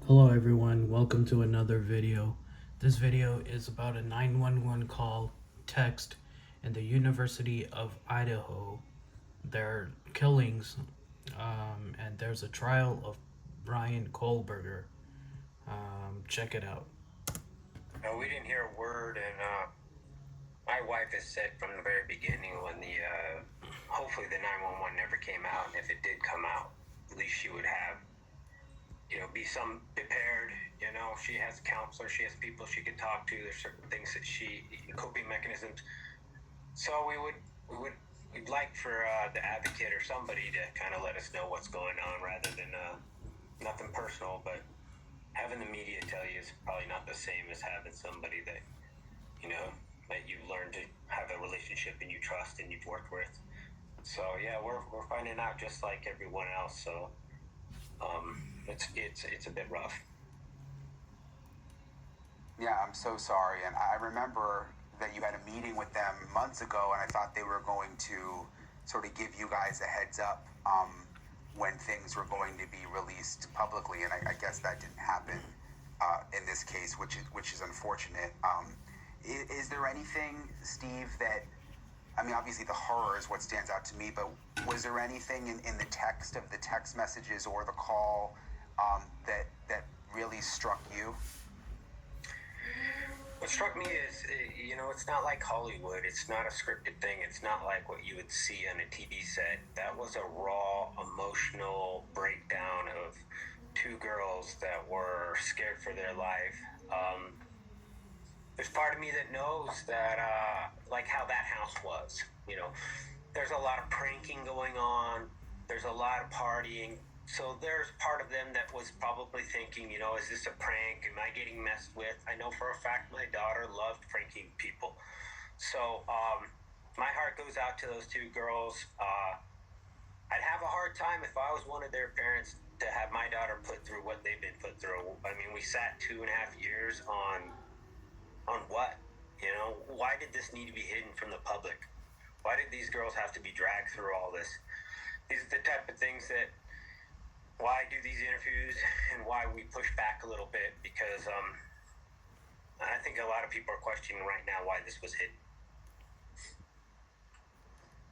Hello everyone, welcome to another video. This video is about a 911 call text in the University of Idaho. There are killings, and there's a trial of Bryan kohberger. Check it out. No, we didn't hear a word, and my wife has said from the very beginning when hopefully the 911 never came out, and if it did come out, at least she would have, be some prepared. She has a counselor, she has people she could talk to. There's certain things that coping mechanisms. So we'd like for the advocate or somebody to kind of let us know what's going on rather than nothing personal, but having the media tell you is probably not the same as having somebody that that you've learned to have a relationship and you trust and you've worked with. So yeah, we're finding out just like everyone else. So it's a bit rough. Yeah, I'm so sorry. And I remember that you had a meeting with them months ago, and I thought they were going to sort of give you guys a heads up when things were going to be released publicly. And I guess that didn't happen in this case, which is unfortunate. Is there anything, Steve, that, I mean, obviously the horror is what stands out to me, but was there anything in the text of the text messages or the call that really struck you? What struck me is, it's not like Hollywood. It's not a scripted thing. It's not like what you would see on a TV set. That was a raw, emotional breakdown of two girls that were scared for their life. There's part of me that knows that, like how that house was. There's a lot of pranking going on. There's a lot of partying. So there's part of them that was probably thinking, is this a prank? Am I getting messed with? I know for a fact my daughter loved pranking people. So my heart goes out to those two girls. I'd have a hard time if I was one of their parents to have my daughter put through what they've been put through. I mean, we sat 2.5 years on what? Why did this need to be hidden from the public? Why did these girls have to be dragged through all this? These are the type of things that why I do these interviews and why we push back a little bit, because I think a lot of people are questioning right now why this was hidden.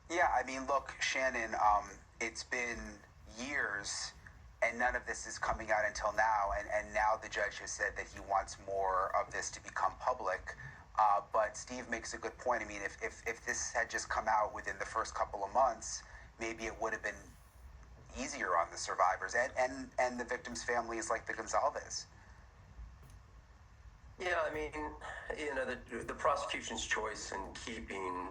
Yeah, I mean, look, Shannon, it's been years and none of this is coming out until now. And now the judge has said that he wants more of this to become public. But Steve makes a good point. I mean, if this had just come out within the first couple of months, maybe it would have been easier on the survivors and the victims' families like the Gonzalez. Yeah, I mean, the prosecution's choice in keeping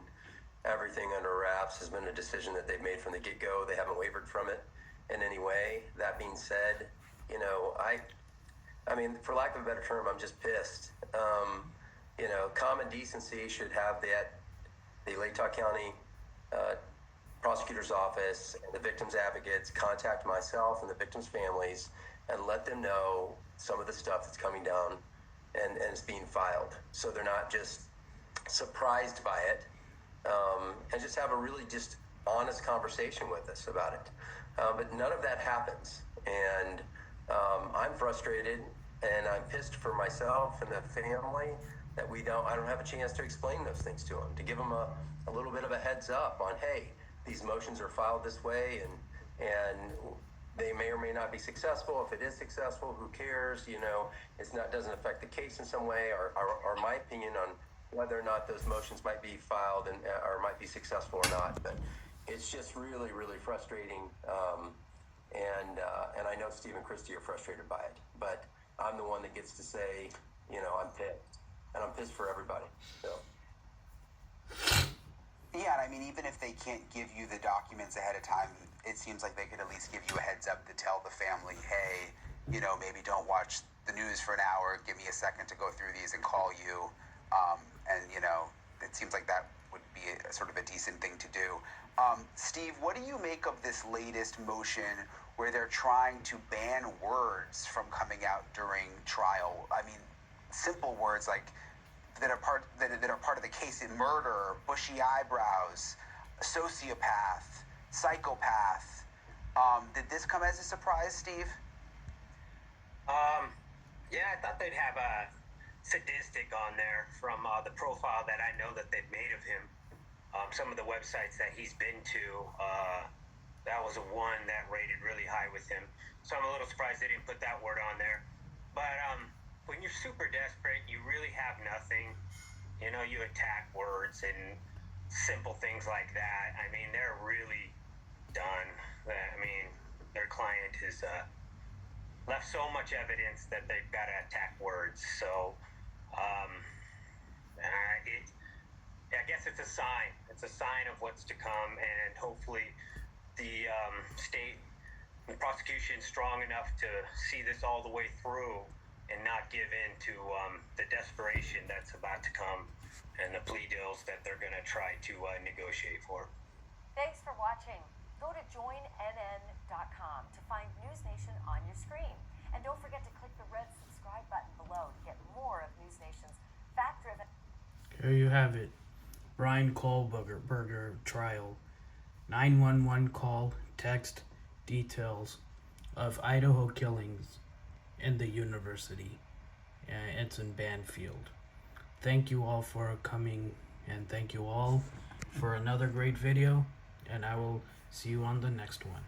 everything under wraps has been a decision that they've made from the get-go. They haven't wavered from it in any way. That being said, I mean, for lack of a better term, I'm just pissed. Common decency should have the Latah County prosecutor's office and the victims' advocates contact myself and the victims' families and let them know some of the stuff that's coming down and is being filed, so they're not just surprised by it, and just have a really just honest conversation with us about it. But none of that happens, and I'm frustrated and I'm pissed for myself and the family that I don't have a chance to explain those things to them, to give them a little bit of a heads up on, hey, these motions are filed this way, and they may or may not be successful. If it is successful, who cares? Doesn't affect the case in some way, or my opinion on whether or not those motions might be filed or might be successful or not. But it's just really, really frustrating. And I know Steve and Christy are frustrated by it, but I'm the one that gets to say, I'm pissed, and I'm pissed for everybody. So. Yeah, and I mean, even if they can't give you the documents ahead of time, it seems like they could at least give you a heads up to tell the family, hey, maybe don't watch the news for an hour, give me a second to go through these and call you. It seems like that would be sort of a decent thing to do. Steve, what do you make of this latest motion where they're trying to ban words from coming out during trial? I mean, simple words like that are part of the case in murder, bushy eyebrows, sociopath, psychopath. Did this come as a surprise, Steve? thought they'd have a sadistic on there from the profile that I know that they've made of him. Some of the websites that he's been to, that was a one that rated really high with him. So I'm a little surprised they didn't put that word on there. But when you're super desperate, you really have nothing. You know, you attack words and simple things like that. I mean, they're really done. I mean, their client has left so much evidence that they've got to attack words. So I guess it's a sign. It's a sign of what's to come, and hopefully the state and prosecution is strong enough to see this all the way through and not give in to the desperation that's about to come and the plea deals that they're going to try to negotiate for. Thanks for watching. Go to joinnn.com to find News Nation on your screen. And don't forget to click the red subscribe button below to get more of News Nation's fact-driven... Here you have it. Bryan Kohberger trial. 911 call, text, details of Idaho killings in the university. It's in Banfield. Thank you all for coming, and thank you all for another great video, and I will see you on the next one.